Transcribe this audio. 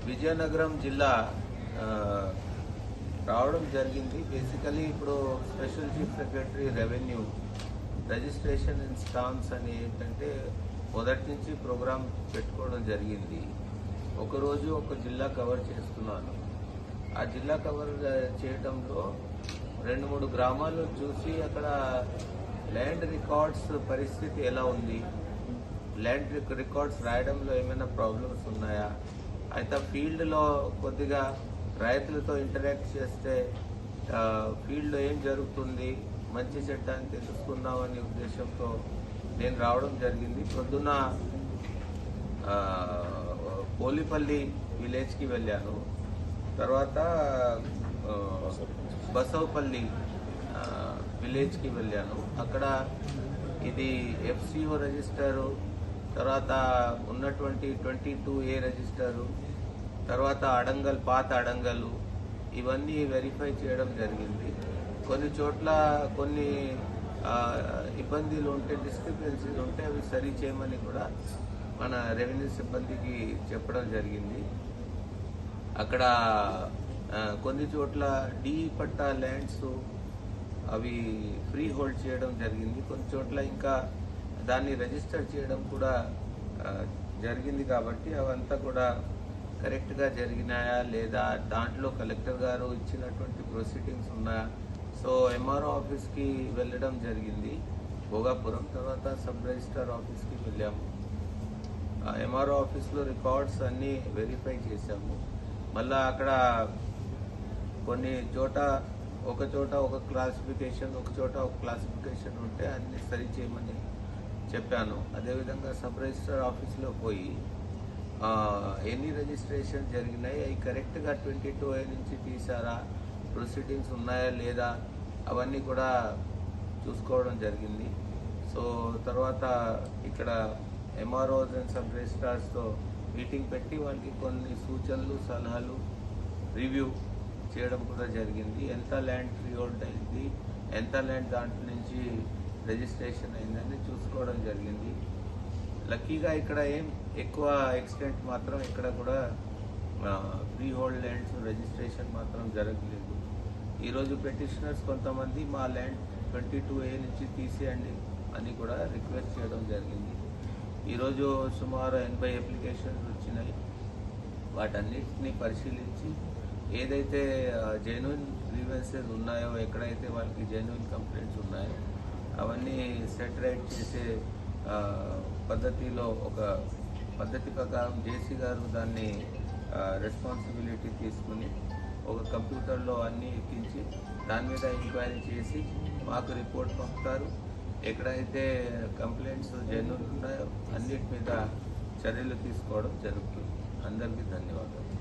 విజయనగరం జిల్లా ఆ, రావడం జరిగింది. బేసికలీ ఇప్పుడు special chief secretary revenue registration and stamps అని ఏంటంటే మొదటి నుంచి ప్రోగ్రామ్ పెట్టుకోవడం జరిగింది. ఒకరోజు ఒక జిల్లా కవర్ చేస్తున్నాను. ఆ జిల్లా కవర్ చేయడంలో 2-3 గ్రామాలు చూసి అక్కడ ల్యాండ్ రికార్డ్స్ పరిస్థితి ఎలా ఉంది, ల్యాండ్ రికార్డ్స్ రాయడంలో ఏమైనా ప్రాబ్లమ్స్ ఉన్నాయా, అయితే ఫీల్డ్లో కొద్దిగా రైతులతో ఇంటరాక్ట్ చేస్తే ఫీల్డ్లో ఏం జరుగుతుంది మంచి చెడ్డాన్ని తెలుసుకుందామనే ఉద్దేశంతో నేను రావడం జరిగింది. పొద్దున్న పోలిపల్లి విలేజ్కి వెళ్ళాను. తర్వాత బసవపల్లి విలేజ్కి వెళ్ళాను. అక్కడ ఇది FCO రిజిస్టరు, తర్వాత ఉన్నటువంటి 22A రిజిస్టరు, తర్వాత అడంగల్, పాత అడంగలు, ఇవన్నీ వెరిఫై చేయడం జరిగింది. కొన్ని చోట్ల కొన్ని ఇబ్బందులు ఉంటే, డిస్క్రిపెన్సీలు ఉంటే అవి సరి చేయమని కూడా మన రెవెన్యూ సిబ్బందికి చెప్పడం జరిగింది. అక్కడ కొన్ని చోట్ల డి పట్టా ల్యాండ్స్ అవి ఫ్రీ హోల్డ్ చేయడం జరిగింది. కొన్ని చోట్ల ఇంకా దాన్ని రిజిస్టర్ చేయడం కూడా జరిగింది. కాబట్టి అవంతా కూడా కరెక్ట్గా జరిగినాయా లేదా, దాంట్లో కలెక్టర్ గారు ఇచ్చినటువంటి ప్రొసీడింగ్స్ ఉన్నాయా. సో MRO ఆఫీస్కి వెళ్ళడం జరిగింది భోగాపురం. తర్వాత సబ్ రిజిస్టర్ ఆఫీస్కి వెళ్ళాము. MRO ఆఫీస్లో రికార్డ్స్ అన్నీ వెరిఫై చేశాము. మళ్ళా అక్కడ కొన్ని చోట ఒక క్లాసిఫికేషన్, ఒక చోట ఒక క్లాసిఫికేషన్ ఉంటే అన్ని సరి చేయమని చెప్పాను. అదేవిధంగా సబ్ రిజిస్టర్ ఆఫీస్లో పోయి ఎన్ని రిజిస్ట్రేషన్ జరిగినాయి, అవి కరెక్ట్గా 22A నుంచి తీసారా, ప్రొసీడింగ్స్ ఉన్నాయా లేదా, అవన్నీ కూడా చూసుకోవడం జరిగింది. సో తర్వాత ఇక్కడ MROs అండ్ సబ్ రిజిస్ట్రార్స్తో మీటింగ్ పెట్టి వాళ్ళకి కొన్ని సూచనలు, సలహాలు, రివ్యూ చేయడం కూడా జరిగింది. ఎంత ల్యాండ్ ఫ్రీ హోల్డ్ అయింది, ఎంత ల్యాండ్ దాంట్లో నుంచి రిజిస్ట్రేషన్ అయిందని చూసుకోవడం జరిగింది. లక్కీగా ఇక్కడ ఏం ఎక్కువ ఎక్స్టెంట్ మాత్రం ఇక్కడ కూడా ఫ్రీ హోల్డ్ ల్యాండ్స్ రిజిస్ట్రేషన్ మాత్రం జరగలేదు. ఈరోజు పెటిషనర్స్ కొంతమంది మా ల్యాండ్ 22A నుంచి తీసేయండి అని కూడా రిక్వెస్ట్ చేయడం జరిగింది. ఈరోజు సుమారు 80 అప్లికేషన్స్ వచ్చినాయి. వాటన్నిటిని పరిశీలించి ఏదైతే జెన్యున్ గ్రీవెన్సెస్ ఉన్నాయో, ఎక్కడైతే వాళ్ళకి జెన్యున్ కంప్లైంట్స్ ఉన్నాయో అవన్నీ సెట్ రైట్ చేసే పద్ధతిలో, ఒక పద్ధతి ప్రకారం జేసీ గారు దాన్ని రెస్పాన్సిబిలిటీ తీసుకుని ఒక కంప్యూటర్లో అన్నీ ఎక్కించి దాని మీద ఎంక్వైరీ చేసి మాకు రిపోర్ట్ పంపుతారు. ఎక్కడైతే కంప్లైంట్స్ జెన్యున్ ఉన్నాయో అన్నిటి మీద చర్యలు తీసుకోవడం జరుగుతుంది. అందరికీ ధన్యవాదాలు.